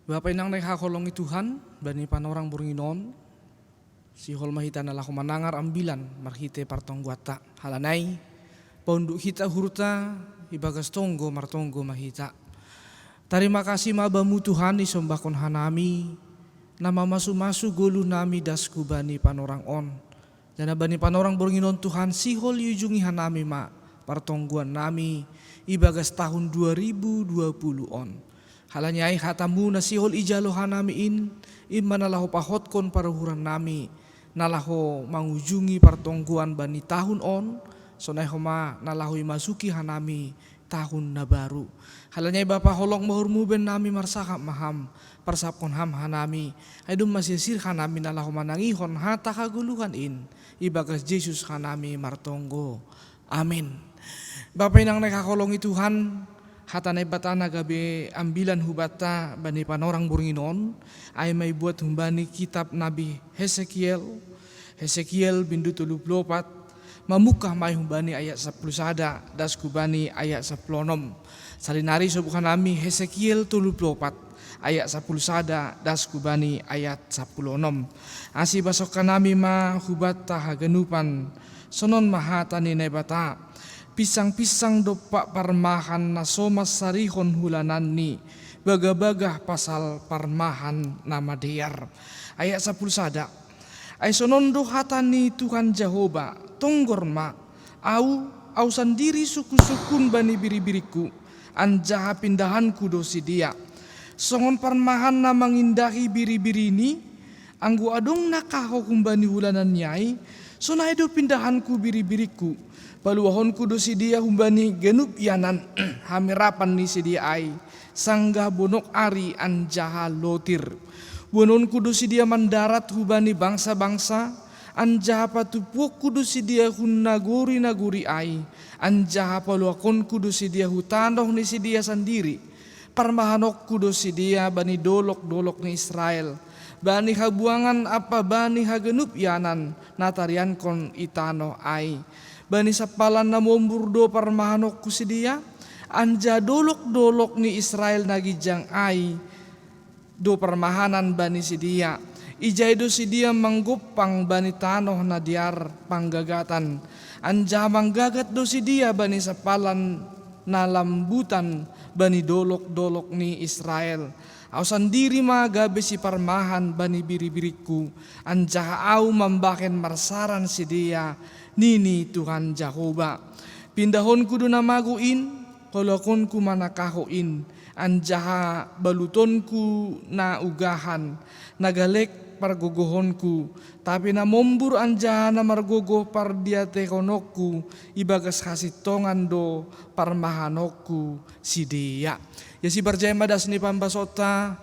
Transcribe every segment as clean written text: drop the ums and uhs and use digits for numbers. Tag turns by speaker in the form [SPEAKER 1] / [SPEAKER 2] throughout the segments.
[SPEAKER 1] Bapak inang nakakolongi Tuhan, bani panorang burnginon, si hol mahita nalahu manangar ambilan marhite partonggwata halanay, ponduk hita hurta, ibagas tonggo martonggo mahita. Terima kasih mabamu Tuhan isombakon hanami, nama masu-masu golu nami dasku bani panorang on. Jana bani panorang burnginon Tuhan si hol yujungi hanami ma partongguan nami, ibagas tahun 2020 on. Halanya ay hatamu na sihol ijalo hanami in manalaho pahotkon paruhuran nami, nalaho mangujungi partongguan bani tahun on, sonay homa nalaho imasuki hanami tahun na baru. Halanya ay bapa holong mahurmuben nami marsakap maham, parsapkon ham hanami, ay dum masisir hanami nalaho manangihon hata kaguluhan ibagas Jesus hanami martonggo. Amin. Bapak inang nakakolongi Tuhan, hatanay bata na gabi ambilan hubata bani panorang burnginon ay may buat humbani kitab Nabi Hesekiel bindu 34 mamukah may humbani ayat 10 sada das kubani ayat 10 salinari subukan nami Hesekiel 34 ayat 10 sada das kubani ayat 10 asi basok kanami ma hubata haganupan sonon mahatani nay bata pisang-pisang dopak parmahan na somas sarihon hulanan ni bagah-bagah pasal parmahan nama diar. Ayat 10 sada. Ay sonondo hatani Tuhan Jehovah tonggor ma au sendiri suku-sukun bani biri-biriku anjaha pindahanku dosi dia. Songon parmahan na mangindahi biri-biri ini anggu adong nakaho kumbani hulanan nyai sonaido pindahanku biri-biriku. Paluahon kudo si dia humbani genup yanan hamirapan ni si dia ay sangga bonok ari anjaha lotir. Bonon kudo si dia mandarat hubani bangsa-bangsa anjaha patupuk kudo si dia hun naguri ay anjaha paluakon kudo si dia hutanoh ni si dia sendiri. Parmahanok kudo si dia bani dolok-dolok ni Israel. Bani habuangan apa bani hagenup yanan natarian kon itano ay. Bani sapalan na momburdo parmahanok ku si dia anja dolok-dolok ni Israel nagijang ay do parmahanan bani si dia ijay do si dia manggupang bani tanoh na diar panggagatan anja manggagat do si dia bani sapalan na lambutan bani dolok-dolok ni Israel. Au sandiri magabe si parmahan bani biri-biriku anja au mambaken marsaran si dia nini Tuhan Jehovah. Pindahon kudu namaguin, kolokon ku manakahoin, anjaha balutonku na ugahan, nagalek pargogohonku, tapi na mombur anjaha na margogoh pardiatekonokku, ibagas kasitongan do parmahanokku si dia. Ya si barjaya madas ni pambasota,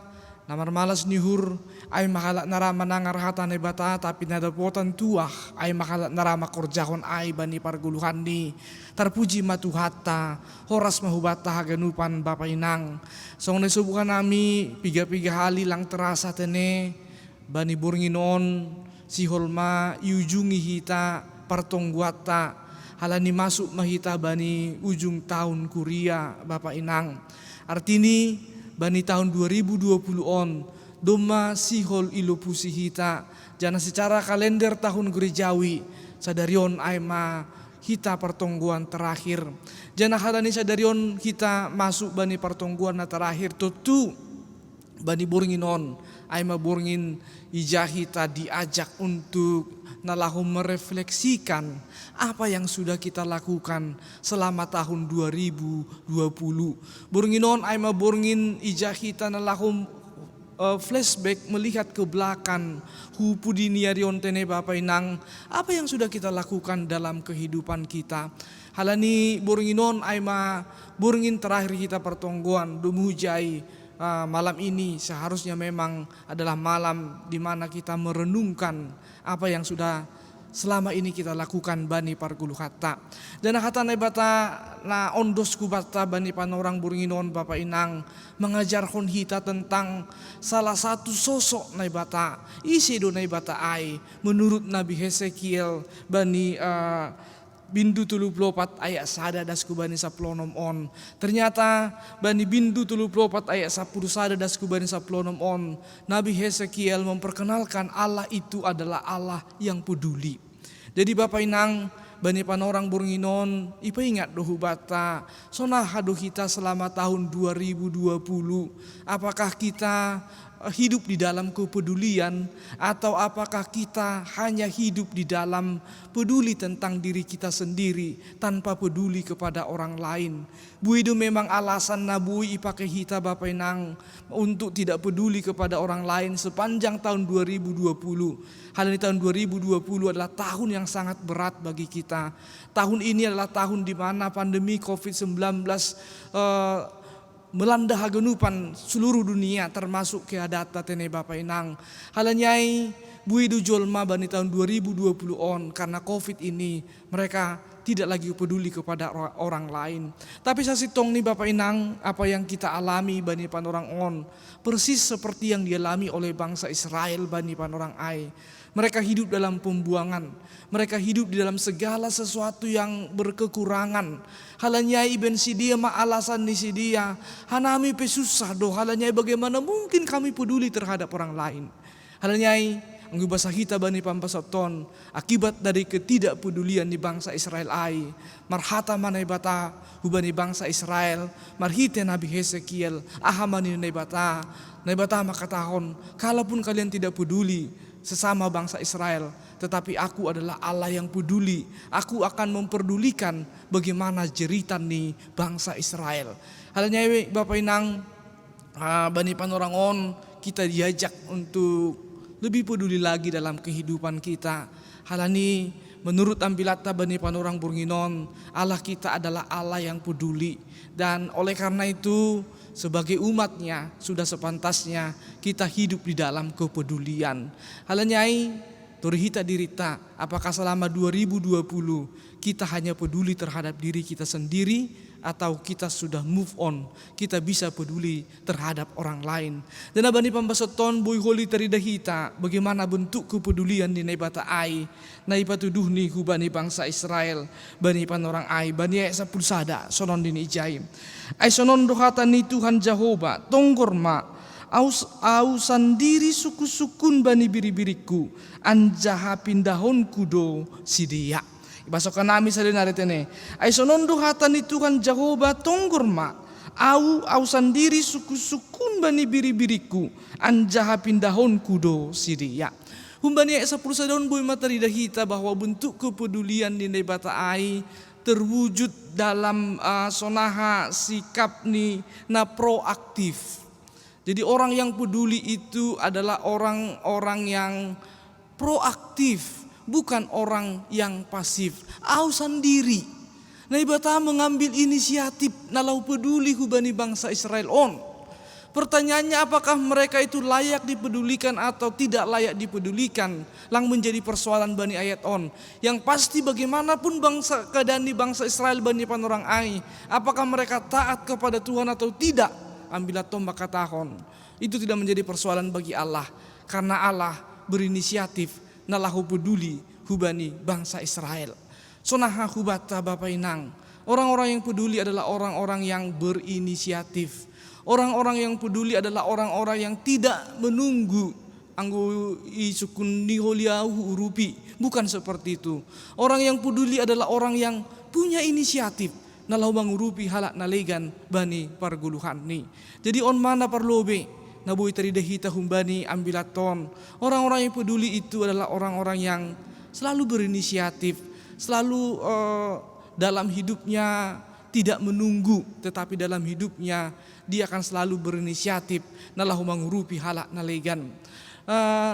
[SPEAKER 1] namar malas nihur, ay makalat narama nangarhatan ay bata tapi nadapotan tuah ay makalat narama korjahon ay bani parguluhan ni tarpuji matuhata horas mahubata haganupan bapa inang song nasubukan nami piga-piga hali lang terasa tene bani burnginon si holma iujungi hita partongguata halani masuk mahita bani ujung tahun kuria bapa inang artini bani tahun 2020 on doma sihol ilupusi hita jana secara kalender tahun gerejawi sadarion aima hita pertongguan terakhir jana halani sadarion kita masuk bani pertongguan na terakhir tutu bani burnginon aima burngin ijah hita diajak untuk nalahu merefleksikan apa yang sudah kita lakukan selama tahun 2020 burnginon aima burngin ijah hita nalahu flashback melihat ke belakang hupudi niarion tene Bapak Inang apa yang sudah kita lakukan dalam kehidupan kita halani burnginon aima burngin terakhir kita pertongguan dumujai malam ini seharusnya memang adalah malam di mana kita merenungkan apa yang sudah selama ini kita lakukan bani pargulu hatta dan hata na bata na ondos ku bata bani panorang burnginon Bapak Inang mengajarkan hita tentang salah satu sosok na bata isi do na bata ay menurut Nabi Hesekiel bani bindu 34 ayat 1 dasku bani 10 on. Ternyata bani bindu 34 ayat 10 dasku bani 10 on. Nabi Hesekiel memperkenalkan Allah itu adalah Allah yang peduli. Jadi Bapak Inang, bani panorang Burunginon, ipa ingat dohu bata, sonah haduh kita selama tahun 2020. Apakah kita hidup di dalam kepedulian, atau apakah kita hanya hidup di dalam peduli tentang diri kita sendiri tanpa peduli kepada orang lain? Bu itu memang alasan nabui pakai hita Bapak Inang untuk tidak peduli kepada orang lain sepanjang tahun 2020. Hal ini tahun 2020 adalah tahun yang sangat berat bagi kita. Tahun ini adalah tahun di mana pandemi COVID-19 melanda hagenupan seluruh dunia, termasuk ke data tene Bapak Inang. Halanyai buidu jolma bani tahun 2020 on, karena COVID ini mereka tidak lagi peduli kepada orang lain. Tapi sasitong nih Bapak Inang, apa yang kita alami bani panorang on persis seperti yang dialami oleh bangsa Israel bani panorang ai. Mereka hidup dalam pembuangan. Mereka hidup di dalam segala sesuatu yang berkekurangan. Halanyai ben si dia ma alasan di si dia. Hanami pesusah do. Halanyai bagaimana mungkin kami peduli terhadap orang lain. Halanyai anggubasa hita bani pampasoton. Akibat dari ketidakpedulian di bangsa Israel ai. Marhata manai bata hubani bangsa Israel. Marhite Nabi Hesekiel. Ahamani naibata. Naibata makatahon. Kalaupun kalian tidak peduli sesama bangsa Israel, tetapi aku adalah Allah yang peduli. Aku akan memperdulikan bagaimana jeritan nih bangsa Israel. Halnya Bapak Inang, bani panorangon, kita diajak untuk lebih peduli lagi dalam kehidupan kita. Hal ini menurut ambilata bani panorang Burunginon, Allah kita adalah Allah yang peduli. Dan oleh karena itu sebagai umatnya sudah sepantasnya kita hidup di dalam kepedulian. Halanyai turhita dirita, apakah selama 2020 kita hanya peduli terhadap diri kita sendiri, atau kita sudah move on, kita bisa peduli terhadap orang lain. Dan abani pambasoton boy holi teridahita, bagaimana bentuk kepedulian di naibata ai, naibatuduh ni hubani bangsa Israel, bani panorang ai, bani ayat 10 sada, sonon dini ijai. Ai sonon dohatan ni Tuhan Jehovah, tonggorma, au sandiri suku-sukun bani biri-biriku, anjaha pindahon kudo sidia. Basokan nami salin aretene. Ai sonondo hatan ni Tuhan Jehovah tonggorma. Au sandiri suku-sukun bani biri-biriku. Anjaha pindahon kudo sidia. Humbani ayat 10 sadon boy materi dahita bahwa bentuk kepedulian di nebata ai terwujud dalam sonaha sikap ni na proaktif. Jadi orang yang peduli itu adalah orang-orang yang proaktif, bukan orang yang pasif. Au sendiri. Nah ibata mengambil inisiatif nalau peduli hubani bangsa Israel on. Pertanyaannya apakah mereka itu layak dipedulikan atau tidak layak dipedulikan, lang menjadi persoalan bani ayat on. Yang pasti bagaimanapun bangsa keadaan di bangsa Israel bani panorang ai, apakah mereka taat kepada Tuhan atau tidak, ambillah tombak katahon. Itu tidak menjadi persoalan bagi Allah, karena Allah berinisiatif nalahu peduli hubani bangsa Israel. Sonaha hubata Bapak Inang, orang-orang yang peduli adalah orang-orang yang berinisiatif. Orang-orang yang peduli adalah orang-orang yang tidak menunggu anggo isukun niholiahu urupi. Bukan seperti itu. Orang yang peduli adalah orang yang punya inisiatif. Nalau mangurupi halak nalegan bani parguluhan ni. Jadi on mana parlobe nabuhi teridahita humbani ambilaton. Orang-orang yang peduli itu adalah orang-orang yang selalu berinisiatif, selalu dalam hidupnya tidak menunggu, tetapi dalam hidupnya dia akan selalu berinisiatif. Nalahu mangurupi halak nalegan.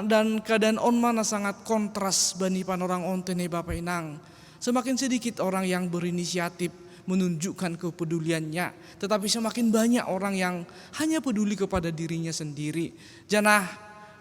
[SPEAKER 1] Dan keadaan on mana sangat kontras bani panorang on tene Bapak Inang. Semakin sedikit orang yang berinisiatif menunjukkan kepeduliannya, tetapi semakin banyak orang yang hanya peduli kepada dirinya sendiri. Janah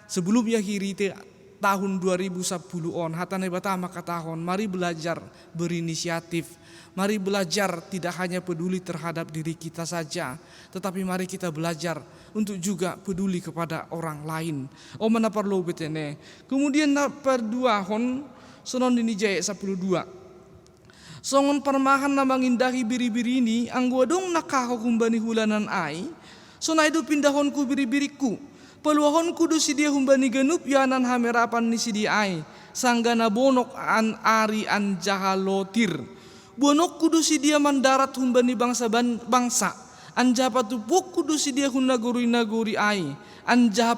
[SPEAKER 1] sebelumnya hirite tahun 2010 on hatane batama katahon, mari belajar berinisiatif. Mari belajar tidak hanya peduli terhadap diri kita saja, tetapi mari kita belajar untuk juga peduli kepada orang lain. Oh mana perlu betene. Kemudian perduahon sonon dini jaya 12. Songon parmahan na mangindahi biri-biri ini, anggo dong nakako kumbani hulanan ay, so na ido pindahon ku biri-biriku. Peluahon ku do si dia humbani genup yanan hamerapan ni si dia ay, sangga na bonok an ari an jahalotir. Bonok ku do si dia mandarat humbani bangsa, anja patupuk ku do si dia hunaguri-naguri ay, anja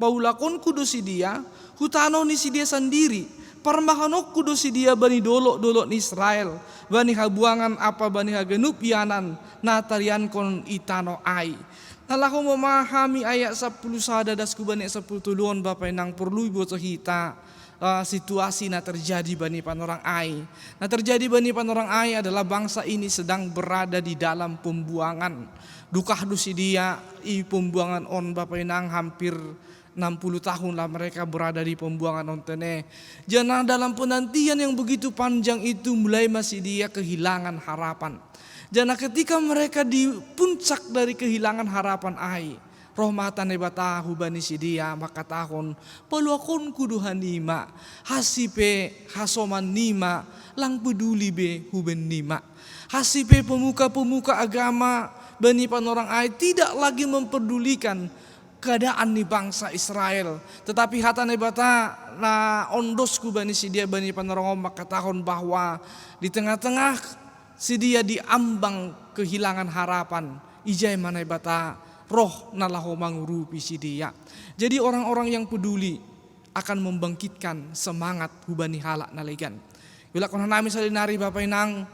[SPEAKER 1] paulakon ku do si dia, hutano ni si dia sendiri. Parmahanok kudo si dia bani dolok ni Israel, bani habuangan apa bani hagenup yanan natarian kon itano ai. Nalahu memahami ayat 10 sada dasku bani 10 tuluan bapak nang perlu boto kita situasi na terjadi bani panorang ai. Nah terjadi bani panorang ai adalah bangsa ini sedang berada di dalam pembuangan. Dukah dusi dia i pembuangan on bapak nang hampir 60 tahun lah mereka berada di pembuangan ontene. Jangan dalam penantian yang begitu panjang itu mulai masih dia kehilangan harapan. Jangan ketika mereka di puncak dari kehilangan harapan ai, rahmatan ebata hubani si dia maka tahun peluakon kuduhan nima hasipe hasoman nima lang peduli be huben nima. Hasipe pemuka-pemuka agama bani panorang ai tidak lagi memperdulikan keadaan di bangsa Israel, tetapi hatane bata na ondosku bani si dia bani panorong maka tahun bahwa di tengah-tengah si dia diambang kehilangan harapan ijai mana bata roh nalaho mangurupi si dia. Jadi orang-orang yang peduli akan membangkitkan semangat hubani halak nalegan. Bila kona nami salinari bapak inang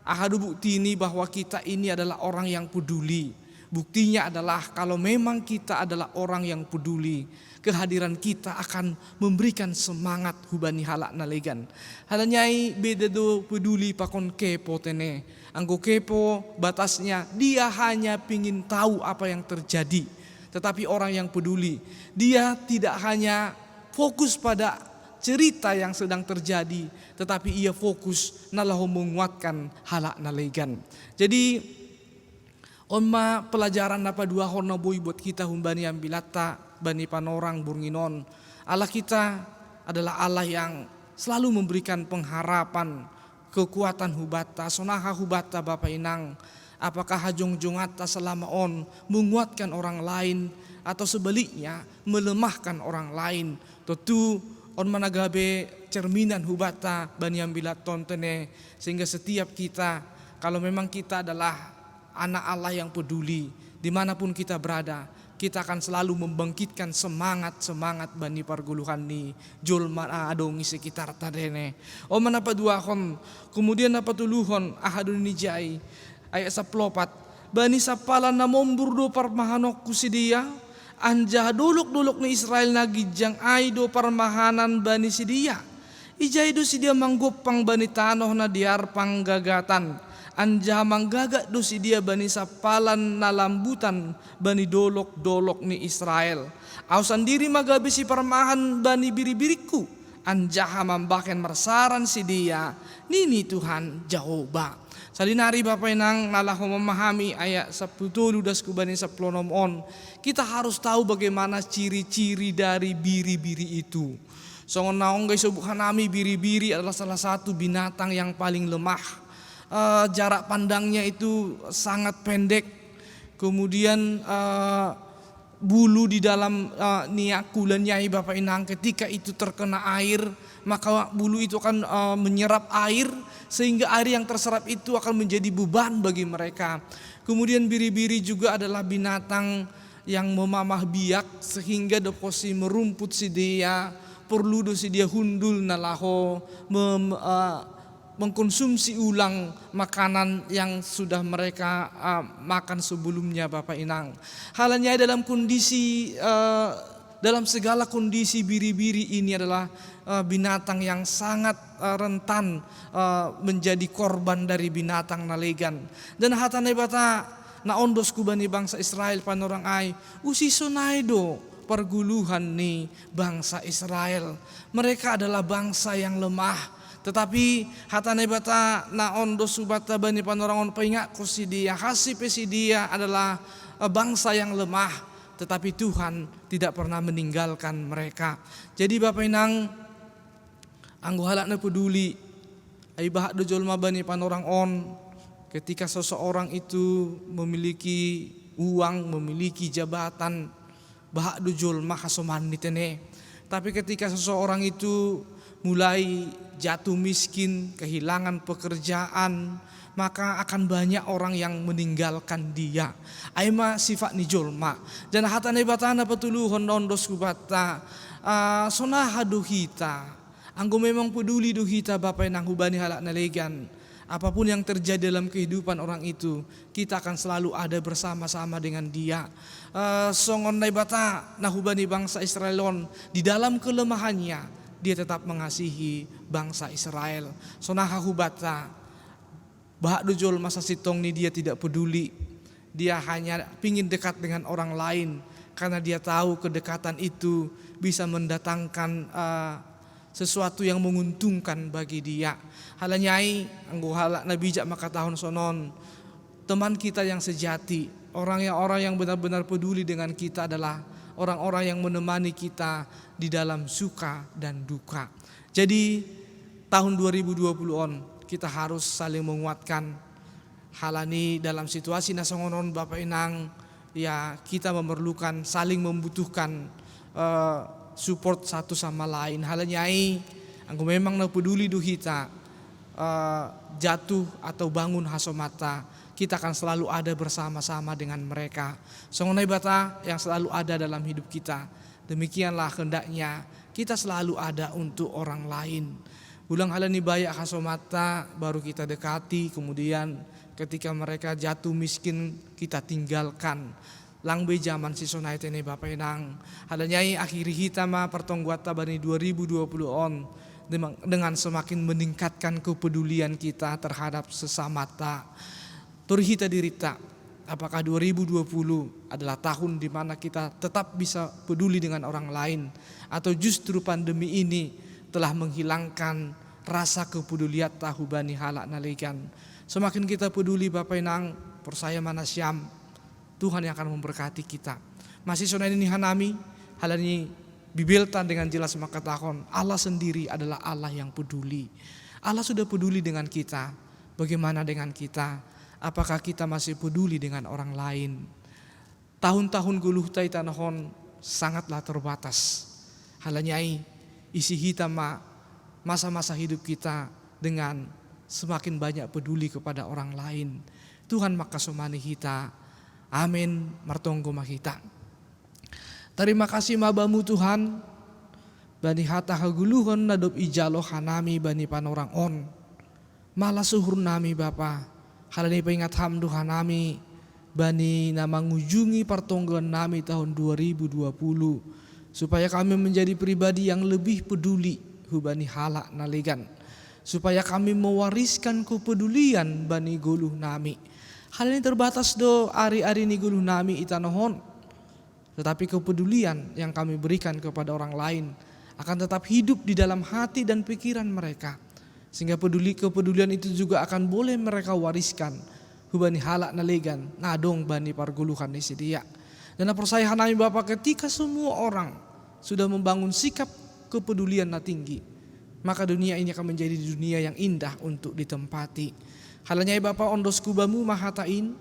[SPEAKER 1] ahadu bukti ini bahwa kita ini adalah orang yang peduli. Buktinya adalah kalau memang kita adalah orang yang peduli, kehadiran kita akan memberikan semangat hubani halak nalegan. Halanyai beda do peduli pakon kepo tene. Anggo kepo batasnya dia hanya pingin tahu apa yang terjadi. Tetapi orang yang peduli, dia tidak hanya fokus pada cerita yang sedang terjadi, tetapi ia fokus nalahu menguatkan halak nalegan. Jadi Onma pelajaran apa dua horna boy buat kita humbani ambilata bani panorang burnginon. Allah kita adalah Allah yang selalu memberikan pengharapan, kekuatan hubata, sonaha hubata Bapak Inang. Apakah hajong jongata selama on menguatkan orang lain atau sebaliknya melemahkan orang lain. Tentu on managabe cerminan hubata bani ambilaton tene, sehingga setiap kita kalau memang kita adalah anak Allah yang peduli, dimanapun kita berada, kita akan selalu membangkitkan semangat bani parguluhan ni jol adongi sekitar tadene. O manapa duahon, kemudian apa tuluhon ahadun nijai ayat 14 bani sapalan na mombur do parmahanok kusidia anja dolok ni Israel nagijang ay do parmahanan bani sidia. Ijay do sidia manggopang bani tanoh na diar panggagatan. Anja manggaga do si dia bani sapalan na lambutan bani dolok ni Israel. Au sendiri magabi si parmahan bani biri-biriku. Anja mambaken marsaran si dia. Nini Tuhan Jehovah. Salinari Bapak Inang nalahu memahami ayat 10 dasku bani 10 on. Kita harus tahu bagaimana ciri-ciri dari biri-biri itu. Songon naong guys nami biri-biri adalah salah satu binatang yang paling lemah. Jarak pandangnya itu sangat pendek, kemudian bulu di dalam niaku dan nyai Bapak Inang ketika itu terkena air maka bulu itu akan menyerap air sehingga air yang terserap itu akan menjadi beban bagi mereka. Kemudian biri-biri juga adalah binatang yang memamah biak sehingga deposi merumput si dia perlu do si dia hundul nalaho mengkonsumsi ulang makanan yang sudah mereka makan sebelumnya Bapak Inang. Halnya dalam kondisi dalam segala kondisi biri-biri ini adalah binatang yang sangat rentan menjadi korban dari binatang nalegan. Dan hatane bata na ondosku bani bangsa Israel panorang ai usi sonaido perguluhan nih bangsa Israel. Mereka adalah bangsa yang lemah. Tetapi hatane bata na ondo subata bani panorangon painga ko si dia hasipe si dia adalah bangsa yang lemah, tetapi Tuhan tidak pernah meninggalkan mereka. Jadi Bapak Inang anggo halakna peduli Ai bahak do jolma bani panorang on, ketika seseorang itu memiliki uang, memiliki jabatan, bahak do jolma hasoman nitene. Tapi ketika seseorang itu mulai jatuh miskin, kehilangan pekerjaan, maka akan banyak orang yang meninggalkan dia. Aima sifat ni jolma. Dan hatane batana petuluhon ondos kubata. Sonah duhita. Anggo memang peduli duhita bapai nang hubani halak nalegan. Apapun yang terjadi dalam kehidupan orang itu, kita akan selalu ada bersama-sama dengan dia. Songon nai bata nahubani bangsa Israelon di dalam kelemahannya, dia tetap mengasihi bangsa Israel. Sonah hubata bahak dujol masa sitong ni dia tidak peduli. Dia hanya pingin dekat dengan orang lain karena dia tahu kedekatan itu bisa mendatangkan sesuatu yang menguntungkan bagi dia. Halanyai anggo halak nabijak maka tahun sonon, teman kita yang sejati, orang yang benar-benar peduli dengan kita adalah orang-orang yang menemani kita di dalam suka dan duka. Jadi tahun 2020 on kita harus saling menguatkan. Halani dalam situasi nasongonon Bapak Inang, ya kita memerlukan saling membutuhkan support satu sama lain. Halanyai anggo memang na peduli duhita jatuh atau bangun hasomata, kita akan selalu ada bersama-sama dengan mereka. Songonai bata yang selalu ada dalam hidup kita. Demikianlah hendaknya kita selalu ada untuk orang lain. Ulang halani bayak hasomata baru kita dekati, kemudian ketika mereka jatuh miskin kita tinggalkan. Langbe zaman si sonai tene Bapak Enang. Halanyai akhiri hitama pertongguata bani 2020 on dengan semakin meningkatkan kepedulian kita terhadap sesama ta. Turhita dirita, apakah 2020 adalah tahun di mana kita tetap bisa peduli dengan orang lain, atau justru pandemi ini telah menghilangkan rasa kepedulian tahu bani halak nalikan. Semakin kita peduli Bapak Enang, persaya mana syam, Tuhan yang akan memberkati kita. Masih sonai ini hanami, hal ini bibeltan dengan jelas maka tahun Allah sendiri adalah Allah yang peduli. Allah sudah peduli dengan kita. Bagaimana dengan kita? Apakah kita masih peduli dengan orang lain? Tahun-tahun guluh tai tanahon sangatlah terbatas. Halanyai isi hitam masa-masa hidup kita dengan semakin banyak peduli kepada orang lain. Tuhan maka somani kita. Amin, martonggo mahita. Terima kasih mabamu Tuhan. Bani hata haguluhon nadop ijalo hanami bani panorang on. Malah suhur nami Bapa. Halani pengingat hamdu hanami. Bani nama ngunjungi pertonggoan nami tahun 2020. Supaya kami menjadi pribadi yang lebih peduli hubani halak nalegan. Supaya kami mewariskan kepedulian bani guluh nami. Hal ini terbatas do ari-ari ni guluh nami itanohon. Tetapi kepedulian yang kami berikan kepada orang lain akan tetap hidup di dalam hati dan pikiran mereka. Sehingga kepedulian itu juga akan boleh mereka wariskan hubani halak nalegan nadong bani parguluhan isi dia. Dan persayahan nami Bapak, ketika semua orang sudah membangun sikap kepedulian na tinggi, maka dunia ini akan menjadi dunia yang indah untuk ditempati. Halanya Bapak ondos kubamu mahatain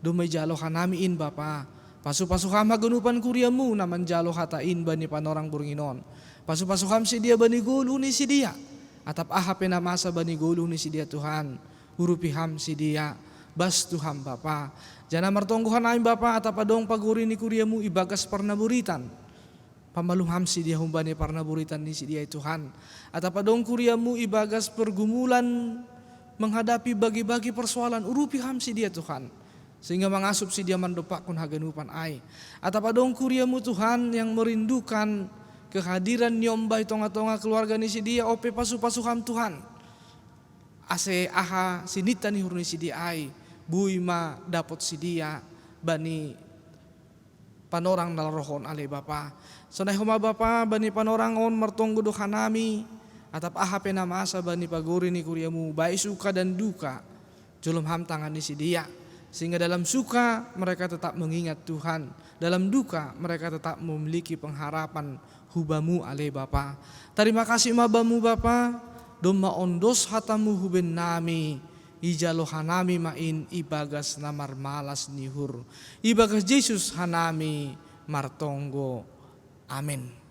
[SPEAKER 1] domai jalo hanamiin Bapak. Pasu-pasu hama genupan kuriamu naman jalo hatain bani panorang burnginon. Pasu-pasu ham si dia bani gulu ni si dia. Atap ahape na masa bani gulu ni si dia Tuhan. Hurupi ham si dia. Bas Tuhan Bapak. Jana martongguhan naim Bapak atap adong paguri ni kuriamu ibagas parnaburitan. Pamaluh ham si dia humbani parnaburitan ni si dia Tuhan. Atap adong kuriamu ibagas pergumulan menghadapi bagi-bagi persoalan urupi ham si dia Tuhan, sehingga mengasup si dia mandopakun haganupan ai. Atap adong kuriamu Tuhan yang merindukan kehadiran nyombai tonga-tonga keluarga ni si dia ope pasu-pasu ham Tuhan. Ase aha sinita ni hurni si dia ai, bui ma dapot si dia bani panorang nalarohon ale Bapa. Sonai homa Bapa bani panorang on martonggo do hanami. Atap ahape na masa bani paguri ni kuriamu baik suka dan duka jolom ham tangan ni si dia, sehingga dalam suka mereka tetap mengingat Tuhan, dalam duka mereka tetap memiliki pengharapan hubamu ale Bapa. Terima kasih mabamu Bapa doma ondos hatamu huben nami, ijalo hanami main ibagas namar malas nihur, ibagas Yesus hanami martonggo. Amin.